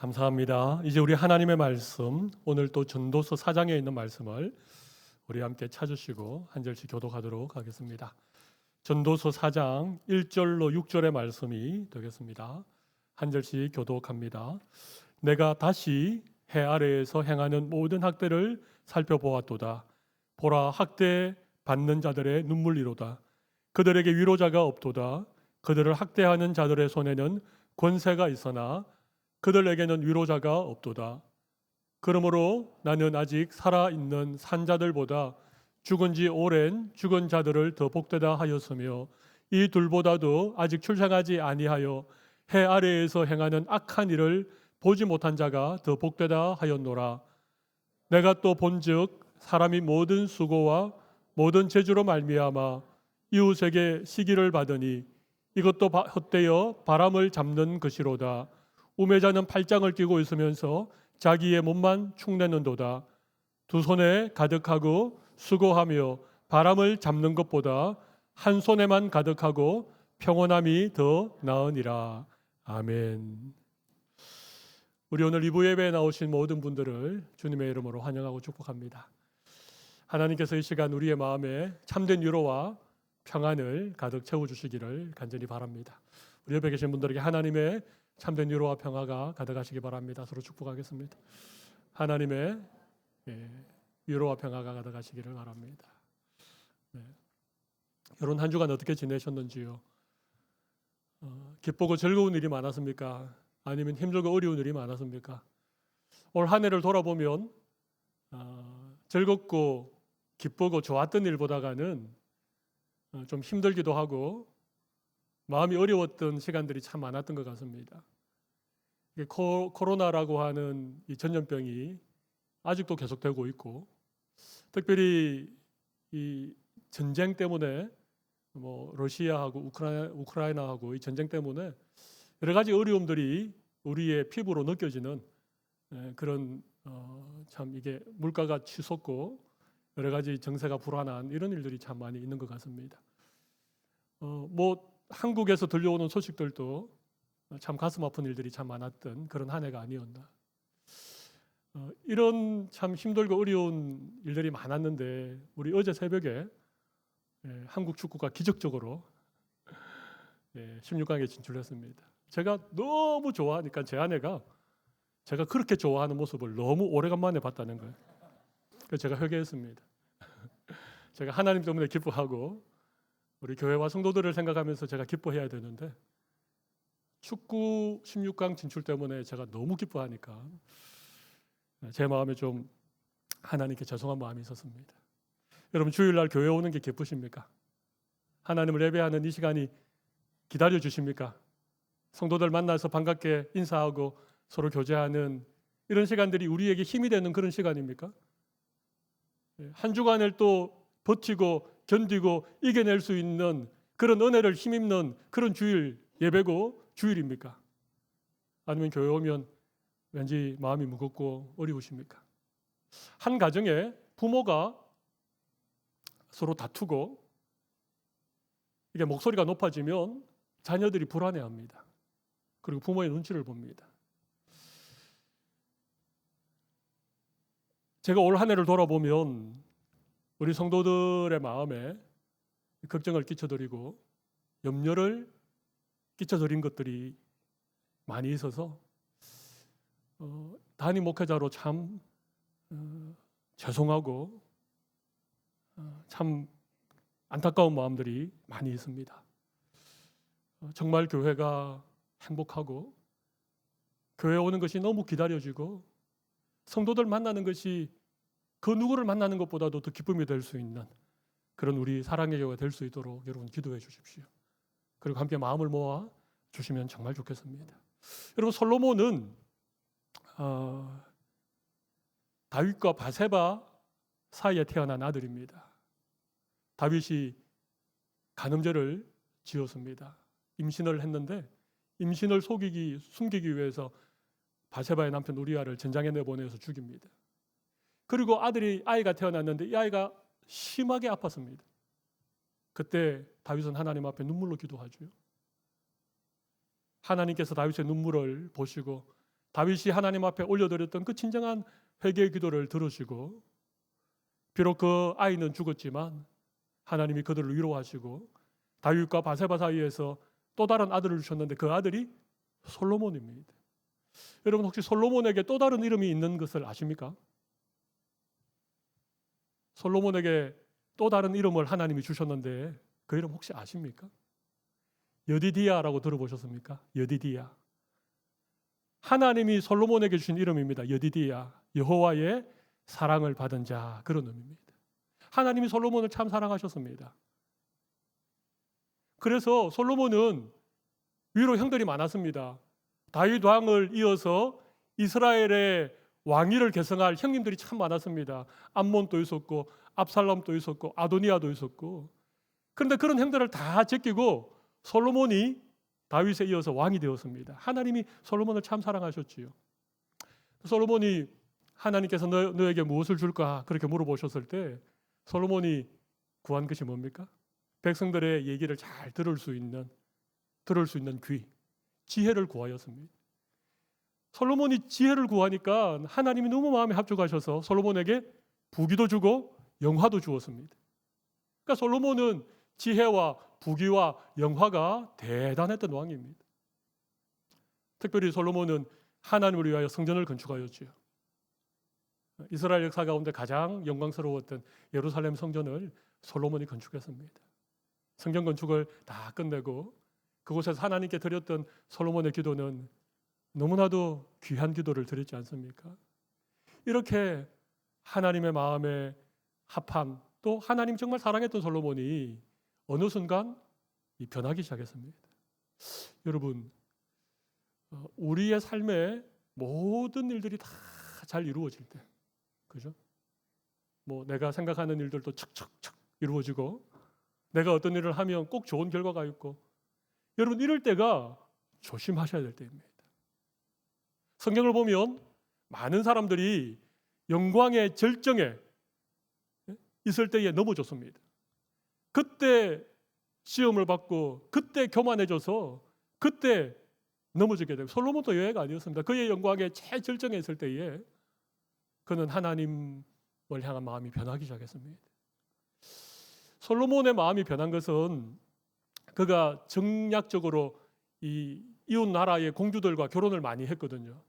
감사합니다. 이제 우리 하나님의 말씀, 오늘 또 전도서 4장에 있는 말씀을 우리 함께 찾으시고 한 절씩 교독하도록 하겠습니다. 전도서 4장 1절로 6절의 말씀이 되겠습니다. 한 절씩 교독합니다. 내가 다시 해 아래에서 행하는 모든 학대를 살펴보았도다. 보라, 학대 받는 자들의 눈물이로다. 그들에게 위로자가 없도다. 그들을 학대하는 자들의 손에는 권세가 있으나 그들에게는 위로자가 없도다. 그러므로 나는 아직 살아있는 산자들보다 죽은 지 오랜 죽은 자들을 더 복되다 하였으며 이 둘보다도 아직 출생하지 아니하여 해 아래에서 행하는 악한 일을 보지 못한 자가 더 복되다 하였노라. 내가 또 본즉 사람이 모든 수고와 모든 재주로 말미암아 이웃에게 시기를 받으니 이것도 헛되어 바람을 잡는 것이로다. 우매자는 팔짱을 끼고 있으면서 자기의 몸만 축내는도다. 두 손에 가득하고 수고하며 바람을 잡는 것보다 한 손에만 가득하고 평온함이 더 나으니라. 아멘. 우리 오늘 2부 예배에 나오신 모든 분들을 주님의 이름으로 환영하고 축복합니다. 하나님께서 이 시간 우리의 마음에 참된 위로와 평안을 가득 채워주시기를 간절히 바랍니다. 우리 옆에 계신 분들에게 하나님의 참된 위로와 평화가 가득하시기 바랍니다. 서로 축복하겠습니다. 하나님의 위로와 평화가 가득하시기를 바랍니다. 여러분 한 주간 어떻게 지내셨는지요? 기쁘고 즐거운 일이 많았습니까? 아니면 힘들고 어려운 일이 많았습니까? 올 한 해를 돌아보면 즐겁고 기쁘고 좋았던 일보다는 좀 힘들기도 하고 마음이 어려웠던 시간들이 참 많았던 것 같습니다. 코로나라고 하는 이 전염병이 아직도 계속되고 있고, 특별히 이 전쟁 때문에 러시아하고 우크라이나하고 이 전쟁 때문에 여러 가지 어려움들이 우리의 피부로 느껴지는 그런 참 이게 물가가 치솟고 여러 가지 정세가 불안한 이런 일들이 참 많이 있는 것 같습니다. 한국에서 들려오는 소식들도 참 가슴 아픈 일들이 참 많았던 그런 한 해가 아니었나. 이런 참 힘들고 어려운 일들이 많았는데 우리 어제 새벽에 한국 축구가 기적적으로 16강에 진출했습니다. 제가 너무 좋아하니까 제 아내가 제가 그렇게 좋아하는 모습을 너무 오래간만에 봤다는 거예요. 그래서 제가 회개했습니다. 제가 하나님 때문에 기뻐하고 우리 교회와 성도들을 생각하면서 제가 기뻐해야 되는데 축구 16강 진출 때문에 제가 너무 기뻐하니까 제 마음에 좀 하나님께 죄송한 마음이 있었습니다. 여러분 주일날 교회 오는 게 기쁘십니까? 하나님을 예배하는 이 시간이 기다려 주십니까? 성도들 만나서 반갑게 인사하고 서로 교제하는 이런 시간들이 우리에게 힘이 되는 그런 시간입니까? 한 주간을 또 버티고 견디고 이겨낼 수 있는 그런 은혜를 힘입는 그런 주일 예배고 주일입니까? 아니면 교회 오면 왠지 마음이 무겁고 어려우십니까? 한 가정에 부모가 서로 다투고 이게 목소리가 높아지면 자녀들이 불안해합니다. 그리고 부모의 눈치를 봅니다. 제가 올 한 해를 돌아보면 우리 성도들의 마음에 걱정을 끼쳐드리고 염려를 끼쳐드린 것들이 많이 있어서 담임 목회자로 참 죄송하고 참 안타까운 마음들이 많이 있습니다. 정말 교회가 행복하고 교회 오는 것이 너무 기다려지고 성도들 만나는 것이 그 누구를 만나는 것보다도 더 기쁨이 될 수 있는 그런 우리 사랑의 교회가 될 수 있도록 여러분 기도해 주십시오. 그리고 함께 마음을 모아 주시면 정말 좋겠습니다. 여러분 솔로몬은 다윗과 바세바 사이에 태어난 아들입니다. 다윗이 간음죄를 지었습니다. 임신을 했는데 임신을 숨기기 위해서 바세바의 남편 우리아를 전장에 내보내서 죽입니다. 그리고 아이가 태어났는데 이 아이가 심하게 아팠습니다. 그때 다윗은 하나님 앞에 눈물로 기도하죠. 하나님께서 다윗의 눈물을 보시고 다윗이 하나님 앞에 올려드렸던 그 진정한 회개의 기도를 들으시고 비록 그 아이는 죽었지만 하나님이 그들을 위로하시고 다윗과 바세바 사이에서 또 다른 아들을 주셨는데 그 아들이 솔로몬입니다. 여러분 혹시 솔로몬에게 또 다른 이름이 있는 것을 아십니까? 솔로몬에게 또 다른 이름을 하나님이 주셨는데 그 이름 혹시 아십니까? 여디디야라고 들어보셨습니까? 여디디야. 하나님이 솔로몬에게 주신 이름입니다. 여디디야. 여호와의 사랑을 받은 자, 그런 의미입니다. 하나님이 솔로몬을 참 사랑하셨습니다. 그래서 솔로몬은 위로 형들이 많았습니다. 다윗 왕을 이어서 이스라엘의 왕위를 계승할 형님들이 참 많았습니다. 암몬도 있었고 압살롬도 있었고 아도니아도 있었고. 그런데 그런 형들을 다 제끼고 솔로몬이 다윗에 이어서 왕이 되었습니다. 하나님이 솔로몬을 참 사랑하셨지요. 솔로몬이 하나님께서 너에게 무엇을 줄까 그렇게 물어보셨을 때 솔로몬이 구한 것이 뭡니까? 백성들의 얘기를 잘 들을 수 있는 귀, 지혜를 구하였습니다. 솔로몬이 지혜를 구하니까 하나님이 너무 마음에 합족하셔서 솔로몬에게 부귀도 주고 영화도 주었습니다. 그러니까 솔로몬은 지혜와 부귀와 영화가 대단했던 왕입니다. 특별히 솔로몬은 하나님을 위하여 성전을 건축하였지요. 이스라엘 역사 가운데 가장 영광스러웠던 예루살렘 성전을 솔로몬이 건축했습니다. 성전 건축을 다 끝내고 그곳에서 하나님께 드렸던 솔로몬의 기도는 너무나도 귀한 기도를 드렸지 않습니까? 이렇게 하나님의 마음에 합한 또 하나님 정말 사랑했던 솔로몬이 어느 순간 변하기 시작했습니다. 여러분, 우리의 삶의 모든 일들이 다 잘 이루어질 때, 그죠? 뭐 내가 생각하는 일들도 척척척 이루어지고 내가 어떤 일을 하면 꼭 좋은 결과가 있고, 여러분 이럴 때가 조심하셔야 될 때입니다. 성경을 보면 많은 사람들이 영광의 절정에 있을 때에 넘어졌습니다. 그때 시험을 받고 그때 교만해져서 그때 넘어지게 되고, 솔로몬도 여해가 아니었습니다. 그의 영광의 최절정에 있을 때에 그는 하나님을 향한 마음이 변하기 시작했습니다. 솔로몬의 마음이 변한 것은 그가 정략적으로 이 이웃 나라의 공주들과 결혼을 많이 했거든요.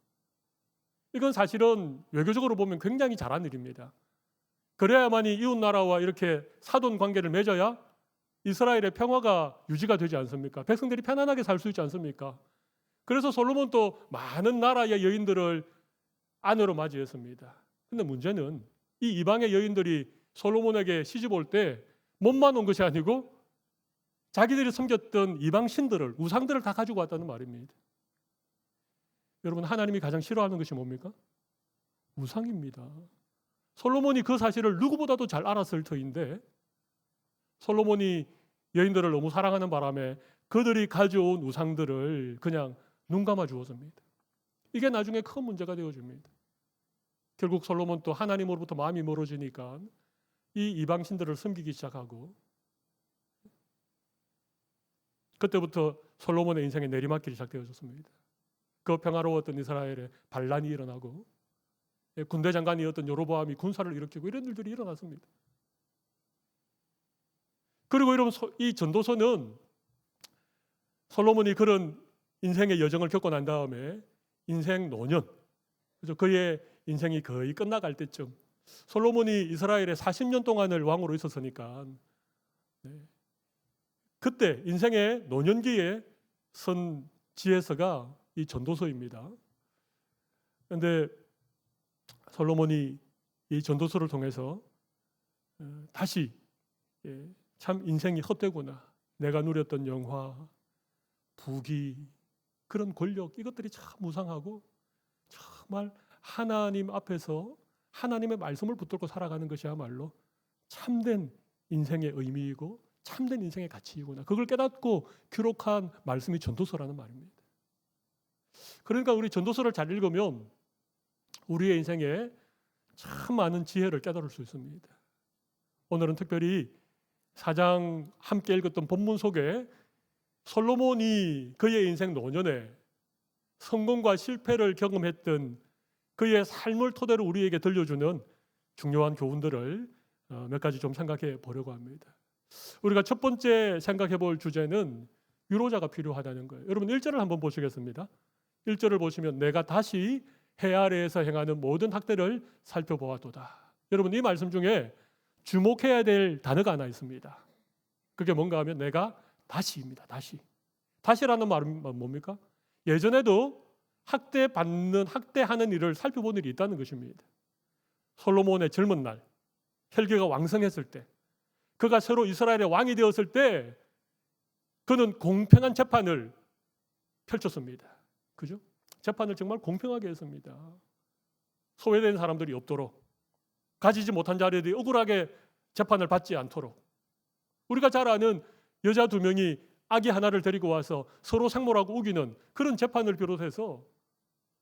이건 사실은 외교적으로 보면 굉장히 잘한 일입니다. 그래야만이 이웃 나라와 이렇게 사돈 관계를 맺어야 이스라엘의 평화가 유지가 되지 않습니까? 백성들이 편안하게 살 수 있지 않습니까? 그래서 솔로몬도 많은 나라의 여인들을 아내로 맞이했습니다. 근데 문제는 이 이방의 여인들이 솔로몬에게 시집 올 때 몸만 온 것이 아니고 자기들이 섬겼던 이방 신들을, 우상들을 다 가지고 왔다는 말입니다. 여러분, 하나님이 가장 싫어하는 것이 뭡니까? 우상입니다. 솔로몬이 그 사실을 누구보다도 잘 알았을 터인데 솔로몬이 여인들을 너무 사랑하는 바람에 그들이 가져온 우상들을 그냥 눈 감아 주었습니다. 이게 나중에 큰 문제가 되어집니다. 결국 솔로몬도 하나님으로부터 마음이 멀어지니까 이 이방 신들을 섬기기 시작하고, 그때부터 솔로몬의 인생의 내리막길이 시작되어졌습니다. 그 평화로웠던 이스라엘에 반란이 일어나고 군대 장관이었던 여로보암이 군사를 일으키고 이런 일들이 일어났습니다. 그리고 여러분, 이 전도서는 솔로몬이 그런 인생의 여정을 겪고 난 다음에 인생 노년, 그래서 그의 인생이 거의 끝나갈 때쯤 솔로몬이 이스라엘에 40년 동안을 왕으로 있었으니까 그때 인생의 노년기에 쓴 지혜서가 이 전도서입니다. 그런데 솔로몬이 이 전도서를 통해서 다시 참 인생이 헛되구나, 내가 누렸던 영화, 부귀, 그런 권력, 이것들이 참 무상하고 정말 하나님 앞에서 하나님의 말씀을 붙들고 살아가는 것이야말로 참된 인생의 의미이고 참된 인생의 가치이구나, 그걸 깨닫고 기록한 말씀이 전도서라는 말입니다. 그러니까 우리 전도서를 잘 읽으면 우리의 인생에 참 많은 지혜를 깨달을 수 있습니다. 오늘은 특별히 4장 함께 읽었던 본문 속에 솔로몬이 그의 인생 노년에 성공과 실패를 경험했던 그의 삶을 토대로 우리에게 들려주는 중요한 교훈들을 몇 가지 좀 생각해 보려고 합니다. 우리가 첫 번째 생각해 볼 주제는 위로자가 필요하다는 거예요. 여러분 1절을 한번 보시겠습니다. 1절을 보시면 내가 다시 해 아래에서 행하는 모든 학대를 살펴보았도다. 여러분 이 말씀 중에 주목해야 될 단어가 하나 있습니다. 그게 뭔가 하면 내가 다시입니다. 다시라는 말은 뭡니까? 예전에도 학대하는 일을 살펴본 일이 있다는 것입니다. 솔로몬의 젊은 날, 혈기가 왕성했을 때, 그가 새로 이스라엘의 왕이 되었을 때 그는 공평한 재판을 펼쳤습니다. 그죠? 재판을 정말 공평하게 했습니다. 소외된 사람들이 없도록, 가지지 못한 자들이 억울하게 재판을 받지 않도록. 우리가 잘 아는 여자 2명이 아기 하나를 데리고 와서 서로 생모라고 우기는 그런 재판을 비롯해서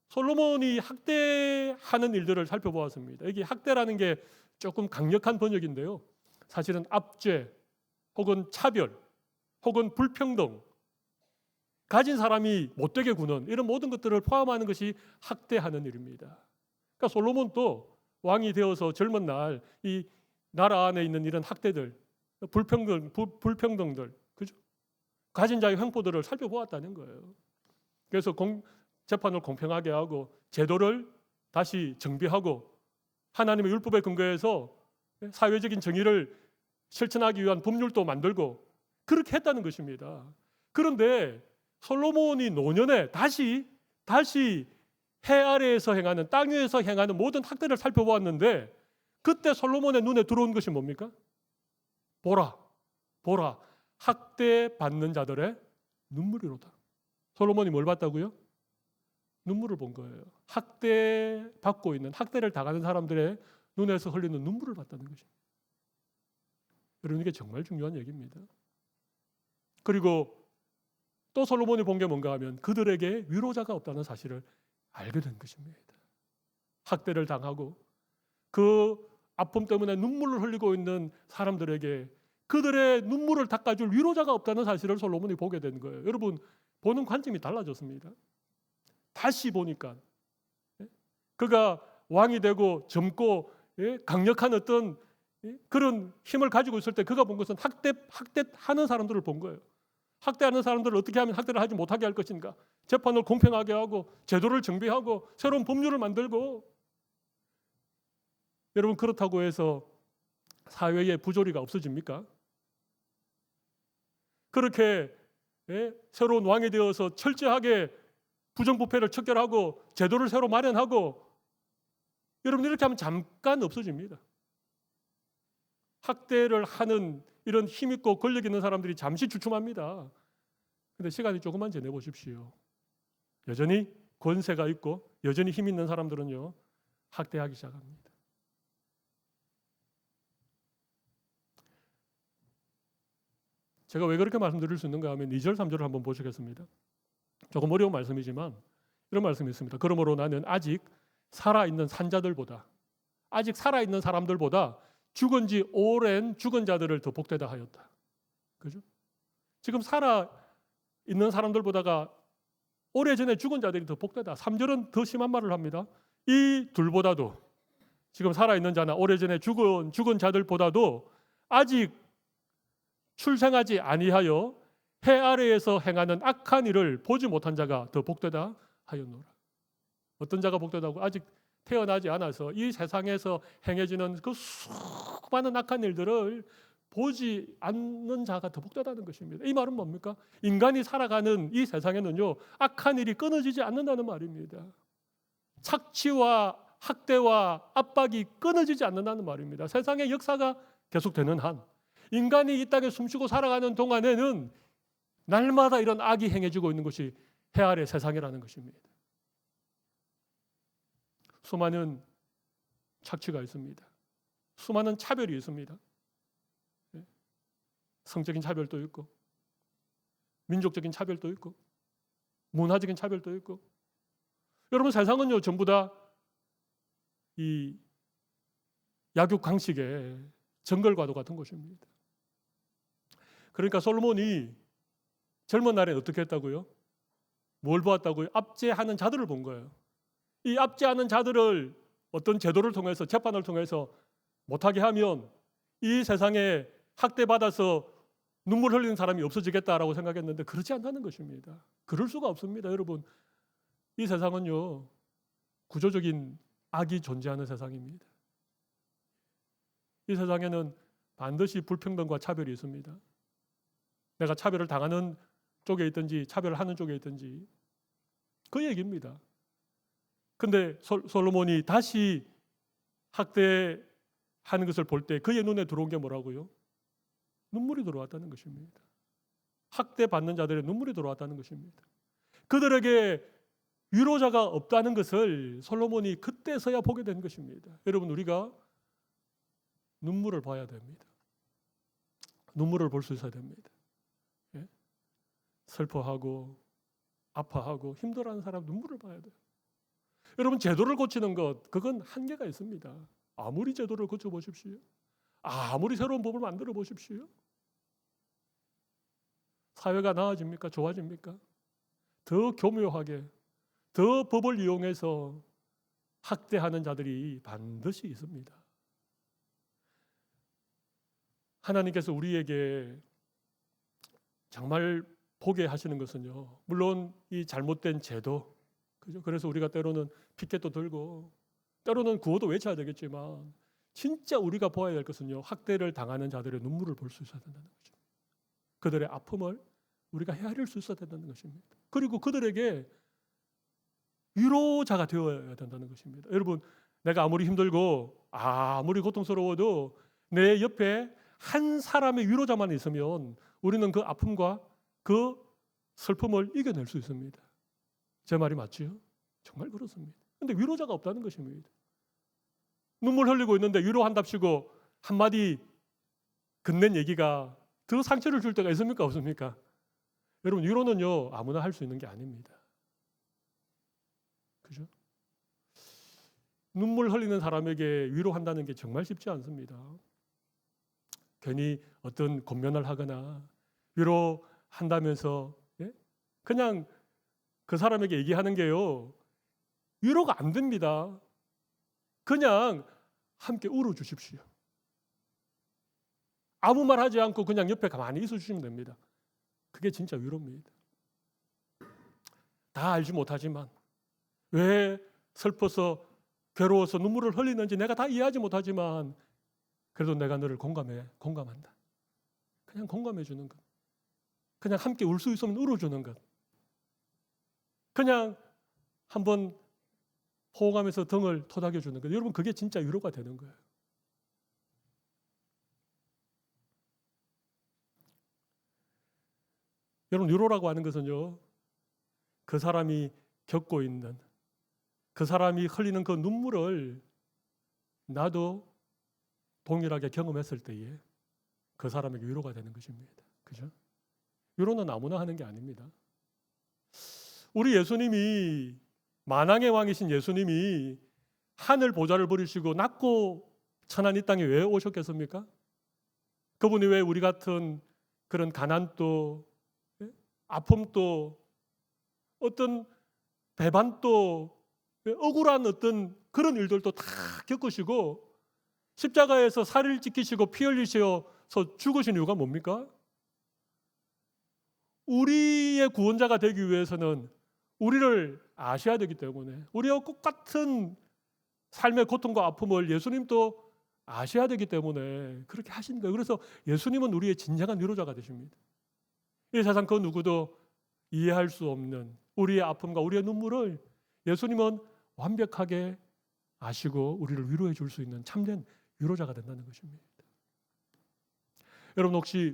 솔로몬이 학대하는 일들을 살펴보았습니다. 이게 학대라는 게 조금 강력한 번역인데요. 사실은 압제 혹은 차별 혹은 불평등, 가진 사람이 못되게 구는 이런 모든 것들을 포함하는 것이 학대하는 일입니다. 그러니까 솔로몬도 왕이 되어서 젊은 날 이 나라 안에 있는 이런 학대들, 불평등들, 그죠? 가진 자의 횡포들을 살펴보았다는 거예요. 그래서 재판을 공평하게 하고 제도를 다시 정비하고 하나님의 율법에 근거해서 사회적인 정의를 실천하기 위한 법률도 만들고 그렇게 했다는 것입니다. 그런데 솔로몬이 노년에 다시 해 아래에서 행하는, 땅 위에서 행하는 모든 학대를 살펴보았는데 그때 솔로몬의 눈에 들어온 것이 뭡니까? 보라 학대받는 자들의 눈물이로다. 솔로몬이 뭘 봤다고요? 눈물을 본 거예요. 학대받고 있는, 학대를 당하는 사람들의 눈에서 흘리는 눈물을 봤다는 것입니다. 여러분 이게 정말 중요한 얘기입니다. 그리고 또 솔로몬이 본 게 뭔가 하면 그들에게 위로자가 없다는 사실을 알게 된 것입니다. 학대를 당하고 그 아픔 때문에 눈물을 흘리고 있는 사람들에게 그들의 눈물을 닦아줄 위로자가 없다는 사실을 솔로몬이 보게 된 거예요. 여러분 보는 관점이 달라졌습니다. 다시 보니까 그가 왕이 되고 젊고 강력한 어떤 그런 힘을 가지고 있을 때 그가 본 것은 학대하는 사람들을 본 거예요. 학대하는 사람들을 어떻게 하면 학대를 하지 못하게 할 것인가? 재판을 공평하게 하고 제도를 정비하고 새로운 법률을 만들고. 여러분 그렇다고 해서 사회에 부조리가 없어집니까? 그렇게 새로운 왕이 되어서 철저하게 부정부패를 척결하고 제도를 새로 마련하고 여러분 이렇게 하면 잠깐 없어집니다. 학대를 하는 이런 힘있고 권력 있는 사람들이 잠시 주춤합니다. 그런데 시간이 조금만 지내보십시오. 여전히 권세가 있고 여전히 힘 있는 사람들은요 학대하기 시작합니다. 제가 왜 그렇게 말씀드릴 수 있는가 하면 2절 3절을 한번 보시겠습니다. 조금 어려운 말씀이지만 이런 말씀이 있습니다. 그러므로 나는 아직 살아있는 산자들보다, 아직 살아있는 사람들보다 죽은 지 오랜 죽은 자들을 더 복되다 하였다. 그죠? 지금 살아있는 사람들보다가 오래전에 죽은 자들이 더 복되다. 3절은 더 심한 말을 합니다. 이 둘보다도, 지금 살아있는 자나 오래전에 죽은 자들보다도 아직 출생하지 아니하여 해 아래에서 행하는 악한 일을 보지 못한 자가 더 복되다 하였노라. 어떤 자가 복되다고? 아직 태어나지 않아서 이 세상에서 행해지는 그 수많은 악한 일들을 보지 않는 자가 더 복되다는 것입니다. 이 말은 뭡니까? 인간이 살아가는 이 세상에는요 악한 일이 끊어지지 않는다는 말입니다. 착취와 학대와 압박이 끊어지지 않는다는 말입니다. 세상의 역사가 계속되는 한, 인간이 이 땅에 숨쉬고 살아가는 동안에는 날마다 이런 악이 행해지고 있는 것이 해 아래 세상이라는 것입니다. 수많은 착취가 있습니다. 수많은 차별이 있습니다. 성적인 차별도 있고 민족적인 차별도 있고 문화적인 차별도 있고. 여러분 세상은요 전부 다 이 약육강식의 정글과도 같은 것입니다. 그러니까 솔로몬이 젊은 날에 어떻게 했다고요? 뭘 보았다고요? 압제하는 자들을 본 거예요. 이 압제하는 자들을 어떤 제도를 통해서, 재판을 통해서 못하게 하면 이 세상에 학대받아서 눈물 흘리는 사람이 없어지겠다라고 생각했는데 그렇지 않다는 것입니다. 그럴 수가 없습니다. 여러분, 이 세상은요, 구조적인 악이 존재하는 세상입니다. 이 세상에는 반드시 불평등과 차별이 있습니다. 내가 차별을 당하는 쪽에 있든지 차별을 하는 쪽에 있든지 그 얘기입니다. 근데 솔로몬이 다시 학대하는 것을 볼 때 그의 눈에 들어온 게 뭐라고요? 눈물이 들어왔다는 것입니다. 학대받는 자들의 눈물이 들어왔다는 것입니다. 그들에게 위로자가 없다는 것을 솔로몬이 그때서야 보게 된 것입니다. 여러분, 우리가 눈물을 봐야 됩니다. 눈물을 볼 수 있어야 됩니다. 예? 슬퍼하고 아파하고 힘들어하는 사람 눈물을 봐야 돼요. 여러분, 제도를 고치는 것, 그건 한계가 있습니다. 아무리 제도를 고쳐보십시오. 아무리 새로운 법을 만들어 보십시오. 사회가 나아집니까? 좋아집니까? 더 교묘하게, 더 법을 이용해서 학대하는 자들이 반드시 있습니다. 하나님께서 우리에게 정말 보게 하시는 것은요, 물론 이 잘못된 제도, 그죠? 그래서 우리가 때로는 피켓도 들고 때로는 구호도 외쳐야 되겠지만 진짜 우리가 보아야 될 것은요, 학대를 당하는 자들의 눈물을 볼 수 있어야 된다는 거죠. 그들의 아픔을 우리가 헤아릴 수 있어야 된다는 것입니다. 그리고 그들에게 위로자가 되어야 된다는 것입니다. 여러분, 내가 아무리 힘들고 아무리 고통스러워도 내 옆에 한 사람의 위로자만 있으면 우리는 그 아픔과 그 슬픔을 이겨낼 수 있습니다. 제 말이 맞지요? 정말 그렇습니다. 근데 위로자가 없다는 것입니다. 눈물 흘리고 있는데 위로한답시고 한마디 건넨 얘기가 더 상처를 줄 때가 있습니까? 없습니까? 여러분, 위로는요, 아무나 할 수 있는 게 아닙니다. 그죠? 눈물 흘리는 사람에게 위로한다는 게 정말 쉽지 않습니다. 괜히 어떤 권면을 하거나 위로한다면서 그냥 그 사람에게 얘기하는 게요, 위로가 안 됩니다. 그냥 함께 울어주십시오. 아무 말 하지 않고 그냥 옆에 가만히 있어 주시면 됩니다. 그게 진짜 위로입니다. 다 알지 못하지만, 왜 슬퍼서 괴로워서 눈물을 흘리는지 내가 다 이해하지 못하지만 그래도 내가 너를 공감한다. 그냥 공감해 주는 것. 그냥 함께 울 수 있으면 울어주는 것. 그냥 한번 호응하면서 등을 토닥여 주는 것. 여러분, 그게 진짜 위로가 되는 거예요. 여러분, 위로라고 하는 것은요, 그 사람이 겪고 있는, 그 사람이 흘리는 그 눈물을 나도 동일하게 경험했을 때에 그 사람에게 위로가 되는 것입니다. 그죠? 위로는 아무나 하는 게 아닙니다. 우리 예수님이, 만왕의 왕이신 예수님이 하늘 보좌를 버리시고 낮고 천한 이 땅에 왜 오셨겠습니까? 그분이 왜 우리 같은 그런 가난도, 아픔도, 어떤 배반도, 억울한 어떤 그런 일들도 다 겪으시고 십자가에서 살을 찢기시고 피 흘리셔서 죽으신 이유가 뭡니까? 우리의 구원자가 되기 위해서는 우리를 아셔야 되기 때문에, 우리와 똑같은 삶의 고통과 아픔을 예수님도 아셔야 되기 때문에 그렇게 하신 거예요. 그래서 예수님은 우리의 진정한 위로자가 되십니다. 이 세상 그 누구도 이해할 수 없는 우리의 아픔과 우리의 눈물을 예수님은 완벽하게 아시고 우리를 위로해 줄 수 있는 참된 위로자가 된다는 것입니다. 여러분, 혹시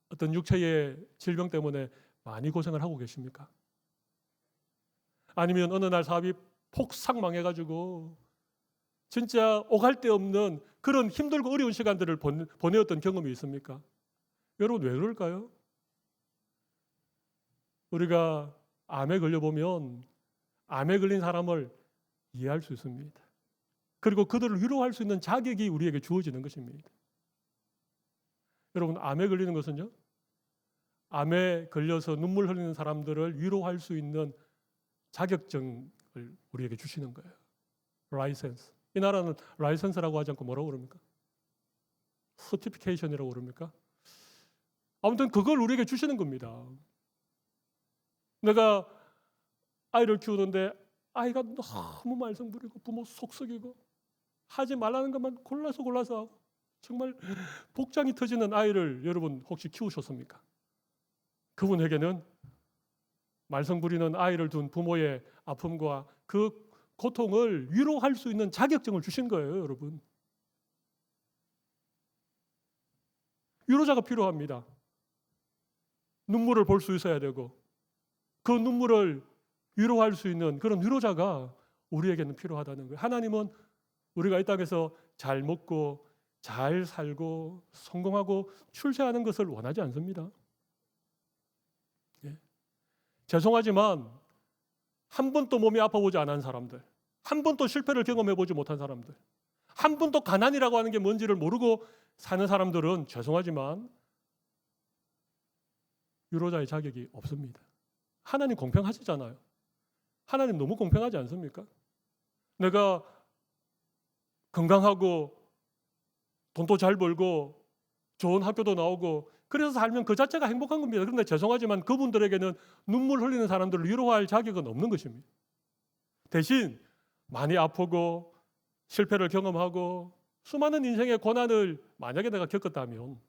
어떤 육체의 질병 때문에 많이 고생을 하고 계십니까? 아니면 어느 날 사업이 폭삭 망해가지고 진짜 오갈 데 없는 그런 힘들고 어려운 시간들을 보내었던 경험이 있습니까? 여러분, 왜 그럴까요? 우리가 암에 걸려보면 암에 걸린 사람을 이해할 수 있습니다. 그리고 그들을 위로할 수 있는 자격이 우리에게 주어지는 것입니다. 여러분, 암에 걸리는 것은요, 암에 걸려서 눈물 흘리는 사람들을 위로할 수 있는 자격증을 우리에게 주시는 거예요. 라이센스. 이 나라는 라이센스라고 하지 않고 뭐라고 그럽니까? 서티피케이션이라고 그럽니까? 아무튼 그걸 우리에게 주시는 겁니다. 내가 아이를 키우는데 아이가 너무 말썽 부리고 부모 속 썩이고 하지 말라는 것만 골라서 하고 정말 복장이 터지는 아이를 여러분 혹시 키우셨습니까? 그분에게는 말썽 부리는 아이를 둔 부모의 아픔과 그 고통을 위로할 수 있는 자격증을 주신 거예요, 여러분. 위로자가 필요합니다. 눈물을 볼 수 있어야 되고 그 눈물을 위로할 수 있는 그런 위로자가 우리에게는 필요하다는 거예요. 하나님은 우리가 이 땅에서 잘 먹고 잘 살고 성공하고 출세하는 것을 원하지 않습니다. 예. 죄송하지만 한 번도 몸이 아파보지 않은 사람들, 한 번도 실패를 경험해보지 못한 사람들, 한 번도 가난이라고 하는 게 뭔지를 모르고 사는 사람들은 죄송하지만 위로자의 자격이 없습니다. 하나님 공평하시잖아요. 하나님 너무 공평하지 않습니까? 내가 건강하고 돈도 잘 벌고 좋은 학교도 나오고 그래서 살면 그 자체가 행복한 겁니다. 그런데 죄송하지만 그분들에게는 눈물 흘리는 사람들을 위로할 자격은 없는 것입니다. 대신 많이 아프고 실패를 경험하고 수많은 인생의 고난을 만약에 내가 겪었다면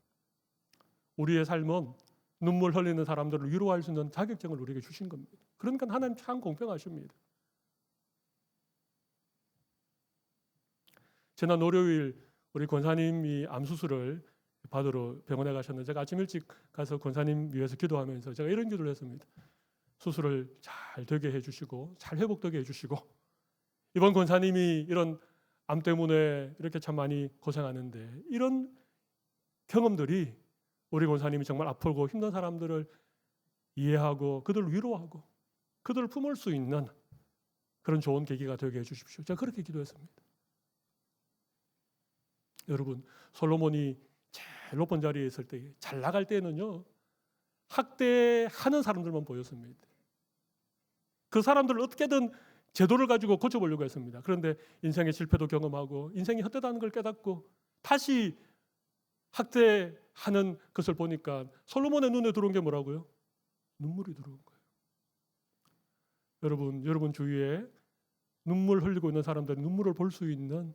우리의 삶은 눈물 흘리는 사람들을 위로할 수 있는 자격증을 우리에게 주신 겁니다. 그러니까 하나님 참 공평하십니다. 지난 월요일 우리 권사님이 암 수술을 받으러 병원에 가셨는데 제가 아침 일찍 가서 권사님 위해서 기도하면서 제가 이런 기도를 했습니다. 수술을 잘 되게 해주시고 잘 회복되게 해주시고 이번 권사님이 이런 암 때문에 이렇게 참 많이 고생하는데 이런 경험들이 우리 권사님이 정말 아프고 힘든 사람들을 이해하고 그들을 위로하고 그들을 품을 수 있는 그런 좋은 계기가 되게 해주십시오. 제가 그렇게 기도했습니다. 여러분, 솔로몬이 제일 높은 자리에 있을 때 잘 나갈 때는요 학대하는 사람들만 보였습니다. 그 사람들을 어떻게든 제도를 가지고 고쳐보려고 했습니다. 그런데 인생의 실패도 경험하고 인생이 헛되다는 걸 깨닫고 다시 학대하는 것을 보니까 솔로몬의 눈에 들어온 게 뭐라고요? 눈물이 들어온 거예요. 여러분 주위에 눈물 흘리고 있는 사람들은 눈물을 볼 수 있는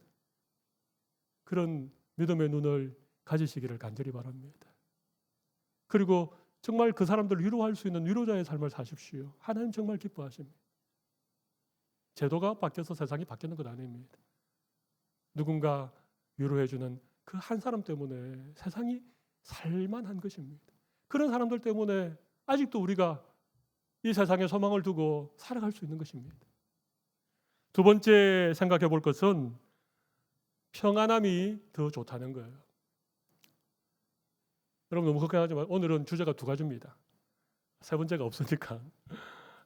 그런 믿음의 눈을 가지시기를 간절히 바랍니다. 그리고 정말 그 사람들을 위로할 수 있는 위로자의 삶을 사십시오. 하나님 정말 기뻐하십니다. 제도가 바뀌어서 세상이 바뀌는 것 아닙니다. 누군가 위로해주는 그 한 사람 때문에 세상이 살만한 것입니다. 그런 사람들 때문에 아직도 우리가 이 세상에 소망을 두고 살아갈 수 있는 것입니다. 두 번째 생각해 볼 것은 평안함이 더 좋다는 거예요. 여러분 너무 걱정하지 마세요. 오늘은 주제가 두 가지입니다. 세 번째가 없으니까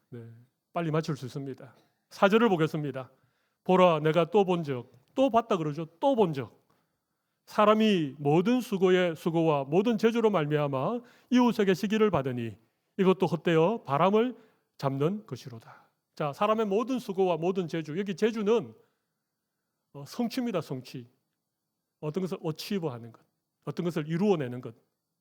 네, 빨리 맞출 수 있습니다. 4절을 보겠습니다. 보라 내가 또 본 적, 또 봤다 그러죠. 또 본 적. 사람이 모든 수고의 수고와 모든 재주로 말미암아 이웃에게 시기를 받으니 이것도 헛되어 바람을 잡는 것이로다. 자, 사람의 모든 수고와 모든 재주. 여기 재주는 성취입니다. 성취. 어떤 것을 어치브하는 것, 어떤 것을 이루어내는 것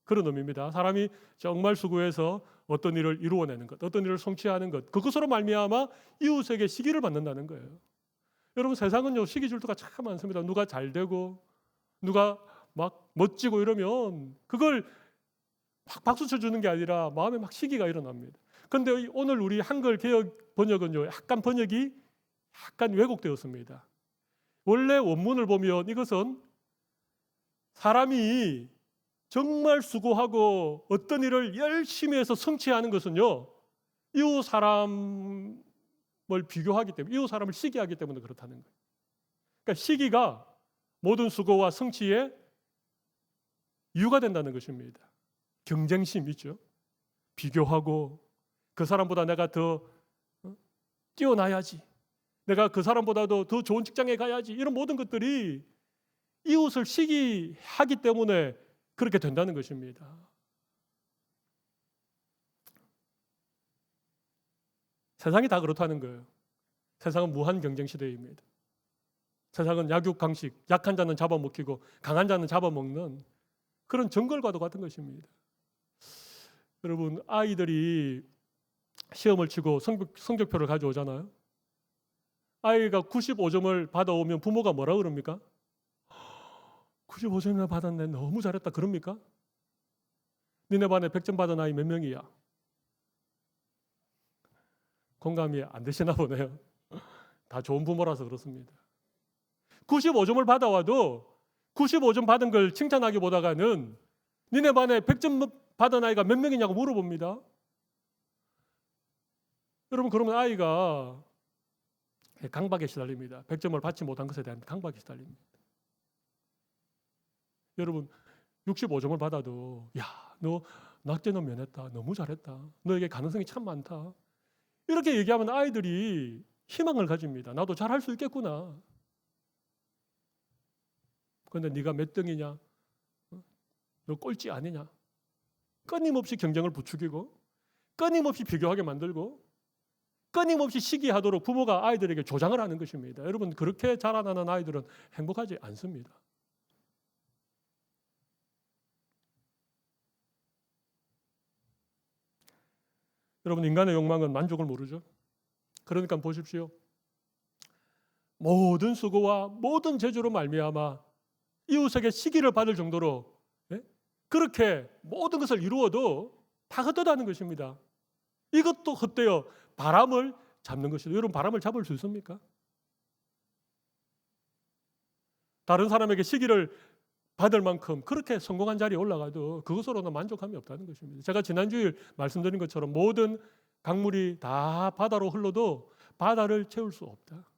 그런 의미입니다. 사람이 정말 수고해서 어떤 일을 이루어내는 것, 어떤 일을 성취하는 것, 그것으로 말미암아 이웃에게 시기를 받는다는 거예요. 여러분 세상은요 시기 질투가 참 많습니다. 누가 잘 되고 누가 막 멋지고 이러면 그걸 막 박수 쳐주는 게 아니라 마음에 막 시기가 일어납니다. 그런데 오늘 우리 한글 개역 번역은요 약간 번역이 약간 왜곡되었습니다. 원래 원문을 보면 이것은 사람이 정말 수고하고 어떤 일을 열심히 해서 성취하는 것은요 이웃 사람을 비교하기 때문에 이웃 사람을 시기하기 때문에 그렇다는 거예요. 그러니까 시기가 모든 수고와 성취의 이유가 된다는 것입니다. 경쟁심 있죠. 비교하고 그 사람보다 내가 더 뛰어나야지. 내가 그 사람보다도 더 좋은 직장에 가야지. 이런 모든 것들이 이웃을 시기하기 때문에 그렇게 된다는 것입니다. 세상이 다 그렇다는 거예요. 세상은 무한 경쟁 시대입니다. 세상은 약육강식, 약한 자는 잡아먹히고 강한 자는 잡아먹는 그런 정글과도 같은 것입니다. 여러분, 아이들이 시험을 치고 성적표를 가져오잖아요. 아이가 95점을 받아오면 부모가 뭐라 그럽니까? 95점이나 받았네, 너무 잘했다 그럽니까? 니네 반에 100점 받은 아이 몇 명이야? 공감이 안 되시나 보네요. 다 좋은 부모라서 그렇습니다. 95점을 받아와도 95점 받은 걸 칭찬하기보다는 니네 반에 100점 받은 아이가 몇 명이냐고 물어봅니다. 여러분, 그러면 아이가 강박에 시달립니다. 100점을 받지 못한 것에 대한 강박에 시달립니다. 여러분, 65점을 받아도 야, 너 낙제는 면했다. 너무 잘했다. 너에게 가능성이 참 많다. 이렇게 얘기하면 아이들이 희망을 가집니다. 나도 잘할 수 있겠구나. 그런데 네가 몇 등이냐? 너 꼴찌 아니냐? 끊임없이 경쟁을 부추기고 끊임없이 비교하게 만들고 끊임없이 시기하도록 부모가 아이들에게 조장을 하는 것입니다. 여러분, 그렇게 자라나는 아이들은 행복하지 않습니다. 여러분, 인간의 욕망은 만족을 모르죠. 그러니까 보십시오. 모든 수고와 모든 재주로 말미암아 이웃에게 시기를 받을 정도로 그렇게 모든 것을 이루어도 다 헛되다는 것입니다. 이것도 헛되어 바람을 잡는 것이죠. 여러분, 바람을 잡을 수 있습니까? 다른 사람에게 시기를 받을 만큼 그렇게 성공한 자리에 올라가도 그것으로는 만족함이 없다는 것입니다. 제가 지난주에 말씀드린 것처럼 모든 강물이 다 바다로 흘러도 바다를 채울 수 없다.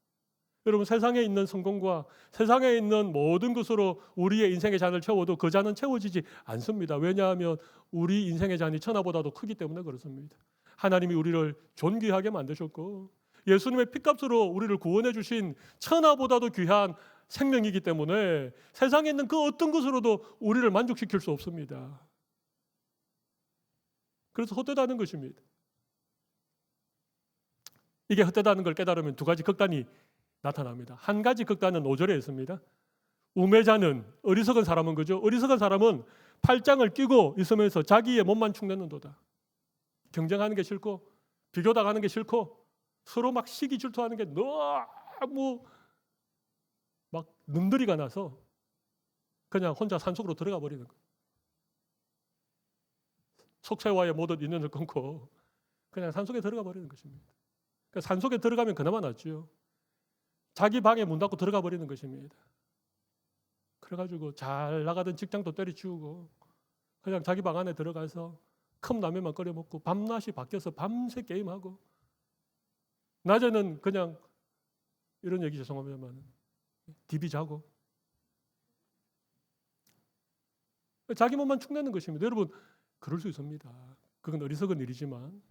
여러분, 세상에 있는 성공과 세상에 있는 모든 것으로 우리의 인생의 잔을 채워도 그 잔은 채워지지 않습니다. 왜냐하면 우리 인생의 잔이 천하보다도 크기 때문에 그렇습니다. 하나님이 우리를 존귀하게 만드셨고 예수님의 피값으로 우리를 구원해 주신 천하보다도 귀한 생명이기 때문에 세상에 있는 그 어떤 것으로도 우리를 만족시킬 수 없습니다. 그래서 헛되다는 것입니다. 이게 헛되다는 걸 깨달으면 두 가지 극단이 나타납니다. 한 가지 극단은 5절에 있습니다. 우매자는, 어리석은 사람은 그죠? 어리석은 사람은 팔짱을 끼고 있으면서 자기의 몸만 축내는도다. 경쟁하는 게 싫고 비교당하는 게 싫고 서로 막 시기 질투하는 게 너무 막 능들이가 나서 그냥 혼자 산속으로 들어가 버리는 거예요. 속세와의 모든 인연을 끊고 그냥 산속에 들어가 버리는 것입니다. 그러니까 산속에 들어가면 그나마 낫죠. 자기 방에 문 닫고 들어가 버리는 것입니다. 그래가지고 잘 나가던 직장도 때려치우고 그냥 자기 방 안에 들어가서 컵라면만 끓여 먹고 밤낮이 바뀌어서 밤새 게임하고 낮에는 그냥 이런 얘기 죄송합니다만 디비 자고 자기 몸만 축내는 것입니다. 여러분, 그럴 수 있습니다. 그건 어리석은 일이지만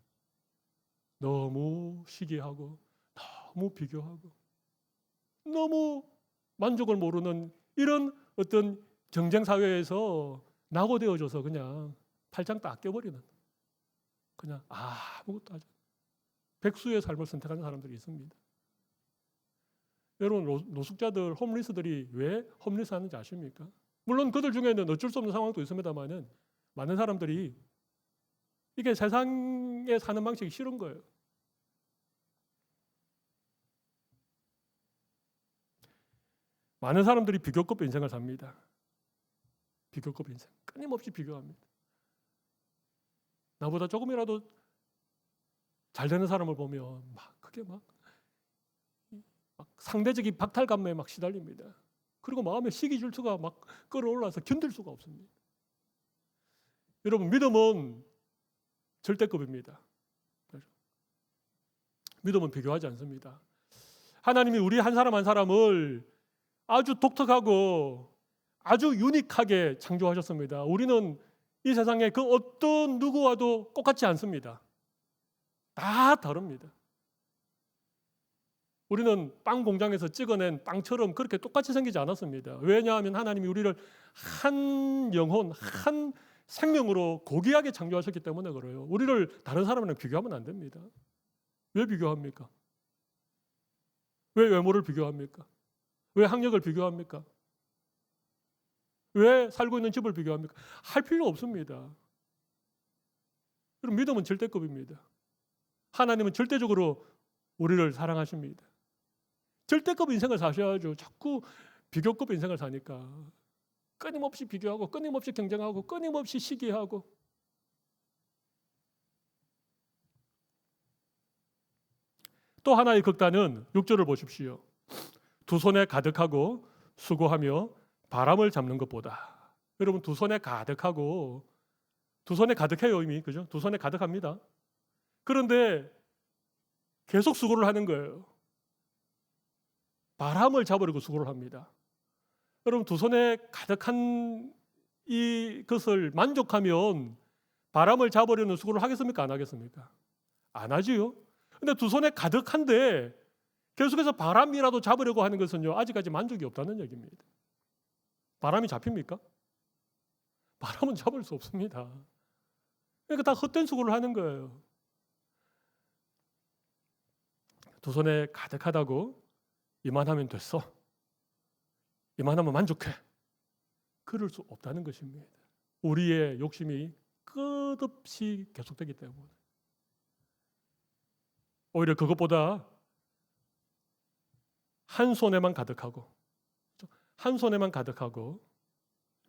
너무 시기하고 너무 비교하고 너무 만족을 모르는 이런 어떤 경쟁 사회에서 낙오되어져서 그냥 팔짱 딱 껴버리는 그냥 아무것도 하지 백수의 삶을 선택하는 사람들이 있습니다. 여러분, 노숙자들, 홈리스들이 왜 홈리스 하는지 아십니까? 물론 그들 중에는 어쩔 수 없는 상황도 있습니다만은 많은 사람들이 이게 세상에 사는 방식이 싫은 거예요. 많은 사람들이 비교급 인생을 삽니다. 비교급 인생. 끊임없이 비교합니다. 나보다 조금이라도 잘 되는 사람을 보면 그게 막 상대적인 박탈감에 막 시달립니다. 그리고 마음에 시기 질투가 막 끌어올라서 견딜 수가 없습니다. 여러분, 믿음은 절대급입니다. 믿음은 비교하지 않습니다. 하나님이 우리 한 사람 한 사람을 아주 독특하고 아주 유니크하게 창조하셨습니다. 우리는 이 세상에 그 어떤 누구와도 똑같지 않습니다. 다 다릅니다. 우리는 빵 공장에서 찍어낸 빵처럼 그렇게 똑같이 생기지 않았습니다. 왜냐하면 하나님이 우리를 한 영혼, 한 생명으로 고귀하게 창조하셨기 때문에 그래요. 우리를 다른 사람이랑 비교하면 안 됩니다. 왜 비교합니까? 왜 외모를 비교합니까? 왜 학력을 비교합니까? 왜 살고 있는 집을 비교합니까? 할 필요 없습니다. 그럼 믿음은 절대급입니다. 하나님은 절대적으로 우리를 사랑하십니다. 절대급 인생을 사셔야죠. 자꾸 비교급 인생을 사니까. 끊임없이 비교하고 끊임없이 경쟁하고 끊임없이 시기하고. 또 하나의 극단은 6절을 보십시오. 두 손에 가득하고 수고하며 바람을 잡는 것보다. 여러분, 두 손에 가득하고, 두 손에 가득해요 이미, 그죠? 두 손에 가득합니다. 그런데 계속 수고를 하는 거예요. 바람을 잡으려고 수고를 합니다. 여러분, 두 손에 가득한 이것을 만족하면 바람을 잡으려는 수고를 하겠습니까? 안 하겠습니까? 안 하지요. 근데 두 손에 가득한데 계속해서 바람이라도 잡으려고 하는 것은요, 아직까지 만족이 없다는 얘기입니다. 바람이 잡힙니까? 바람은 잡을 수 없습니다. 그러니까 다 헛된 수고를 하는 거예요. 두 손에 가득하다고 이만하면 됐어. 이만하면 만족해. 그럴 수 없다는 것입니다. 우리의 욕심이 끝없이 계속되기 때문에. 오히려 그것보다 한 손에만 가득하고, 한 손에만 가득하고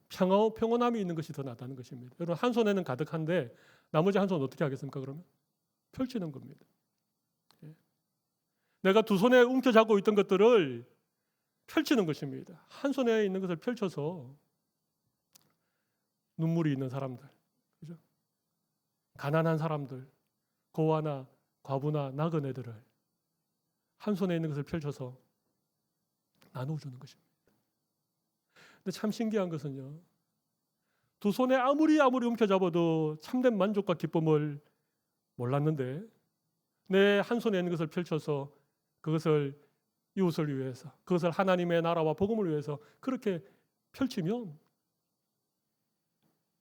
평온함이 있는 것이 더 낫다는 것입니다. 여러분, 한 손에는 가득한데 나머지 한 손은 어떻게 하겠습니까? 그러면 펼치는 겁니다. 내가 두 손에 움켜잡고 있던 것들을 펼치는 것입니다. 한 손에 있는 것을 펼쳐서 눈물이 있는 사람들, 그죠? 가난한 사람들, 고아나 과부나 나그네들을 한 손에 있는 것을 펼쳐서 나눠주는 것입니다. 근데 참 신기한 것은요, 두 손에 아무리 움켜잡아도 참된 만족과 기쁨을 몰랐는데 내 한 손에 있는 것을 펼쳐서 그것을 이웃을 위해서, 그것을 하나님의 나라와 복음을 위해서 그렇게 펼치면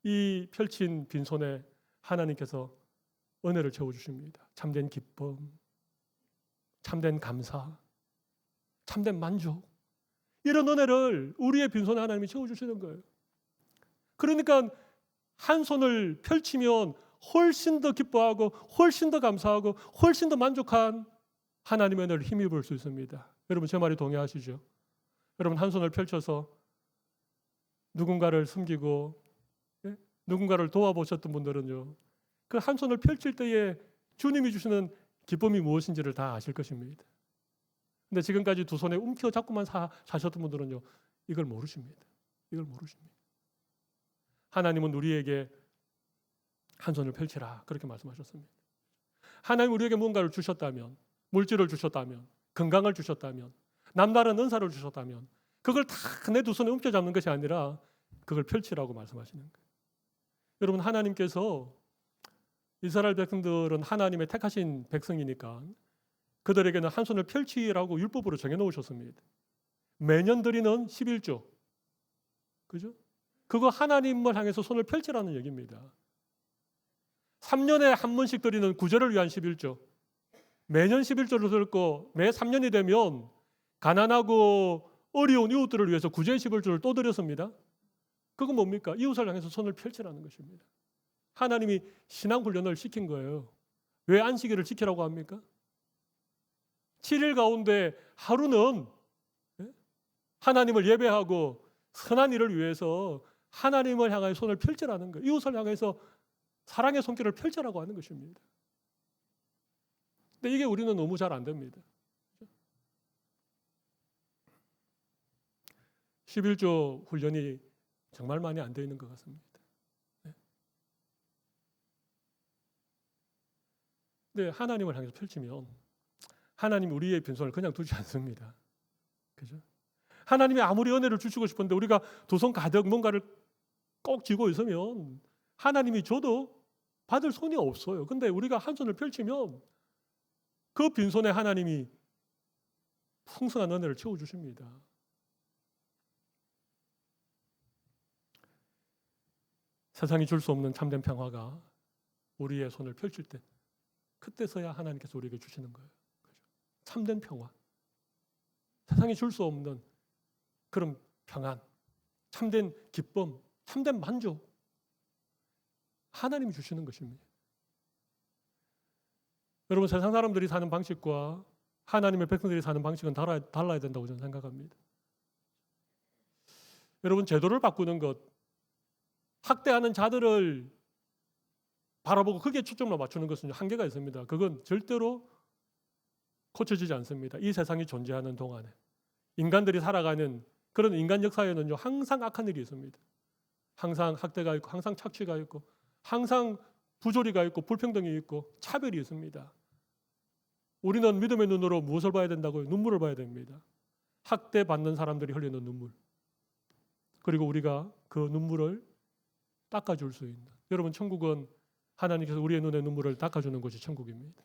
이 펼친 빈손에 하나님께서 은혜를 채워주십니다. 참된 기쁨, 참된 감사, 참된 만족, 이런 은혜를 우리의 빈손에 하나님이 채워주시는 거예요. 그러니까 한 손을 펼치면 훨씬 더 기뻐하고 훨씬 더 감사하고 훨씬 더 만족한 하나님의 은혜를 힘입을 수 있습니다. 여러분, 제 말이 동의하시죠? 여러분, 한 손을 펼쳐서 누군가를 섬기고 누군가를 도와보셨던 분들은요, 그 한 손을 펼칠 때에 주님이 주시는 기쁨이 무엇인지를 다 아실 것입니다. 근데 지금까지 두 손에 움켜잡고만 사셨던 분들은요, 이걸 모르십니다. 이걸 모르십니다. 하나님은 우리에게 한 손을 펼치라 그렇게 말씀하셨습니다. 하나님 우리에게 뭔가를 주셨다면, 물질을 주셨다면, 건강을 주셨다면, 남다른 은사를 주셨다면 그걸 다 내 두 손에 움켜잡는 것이 아니라 그걸 펼치라고 말씀하시는 거예요. 여러분, 하나님께서 이스라엘 백성들은 하나님의 택하신 백성이니까 그들에게는 한 손을 펼치라고 율법으로 정해놓으셨습니다. 매년 드리는 11조, 그죠? 그거 하나님을 향해서 손을 펼치라는 얘기입니다. 3년에 한 번씩 드리는 구제를 위한 11조, 매년 11조를 드렸고 매 3년이 되면 가난하고 어려운 이웃들을 위해서 구제 11조를 또 드렸습니다. 그건 뭡니까? 이웃을 향해서 손을 펼치라는 것입니다. 하나님이 신앙 훈련을 시킨 거예요. 왜 안식일을 지키라고 합니까? 7일 가운데 하루는 하나님을 예배하고 선한 일을 위해서 하나님을 향하여 손을 펼치라는 거예요. 이웃을 향해서 사랑의 손길을 펼치라고 하는 것입니다. 근데 이게 우리는 너무 잘 안 됩니다. 11조 훈련이 정말 많이 안 되어 있는 것 같습니다. 근데 하나님을 향해서 펼치면 하나님 우리의 빈손을 그냥 두지 않습니다. 그죠? 하나님이 아무리 은혜를 주시고 싶은데 우리가 두 손 가득 뭔가를 꼭 쥐고 있으면 하나님이 줘도 받을 손이 없어요. 근데 우리가 한 손을 펼치면 그 빈손에 하나님이 풍성한 은혜를 채워주십니다. 세상이 줄 수 없는 참된 평화가 우리의 손을 펼칠 때 그때서야 하나님께서 우리에게 주시는 거예요. 참된 평화, 세상이 줄 수 없는 그런 평안, 참된 기쁨, 참된 만족, 하나님이 주시는 것입니다. 여러분, 세상 사람들이 사는 방식과 하나님의 백성들이 사는 방식은 달라야 된다고 저는 생각합니다. 여러분, 제도를 바꾸는 것, 학대하는 자들을 바라보고 그게 초점을 맞추는 것은 한계가 있습니다. 그건 절대로 고쳐지지 않습니다. 이 세상이 존재하는 동안에 인간들이 살아가는 그런 인간 역사에는요, 항상 악한 일이 있습니다. 항상 학대가 있고, 항상 착취가 있고, 항상 부조리가 있고, 불평등이 있고, 차별이 있습니다. 우리는 믿음의 눈으로 무엇을 봐야 된다고요? 눈물을 봐야 됩니다. 학대받는 사람들이 흘리는 눈물. 그리고 우리가 그 눈물을 닦아줄 수 있는, 여러분, 천국은 하나님께서 우리의 눈의 눈물을 닦아주는 곳이 천국입니다.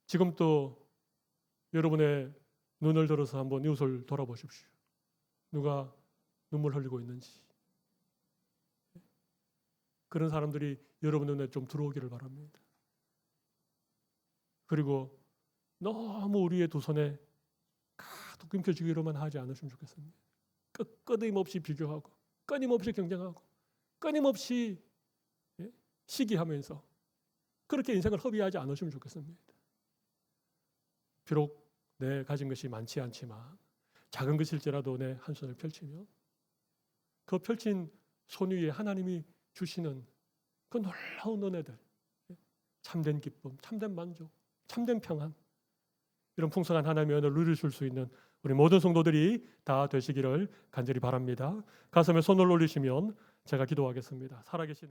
지금 또 여러분의 눈을 들어서 한번 이웃을 돌아보십시오. 누가 눈물 흘리고 있는지. 그런 사람들이 여러분 눈에 좀 들어오기를 바랍니다. 그리고 너무 우리의 두 손에 가득 끊겨지기로만 하지 않으시면 좋겠습니다. 끊임없이 비교하고, 끊임없이 경쟁하고, 끊임없이 시기하면서 그렇게 인생을 허비하지 않으시면 좋겠습니다. 비록 내 가진 것이 많지 않지만 작은 것일지라도 내 한 손을 펼치며 그 펼친 손 위에 하나님이 주시는 그 놀라운 은혜들, 참된 기쁨, 참된 만족, 참된 평안, 이런 풍성한 하나님의 은혜를 누리실 수 있는 우리 모든 성도들이 다 되시기를 간절히 바랍니다. 가슴에 손을 올리시면 제가 기도하겠습니다. 살아계신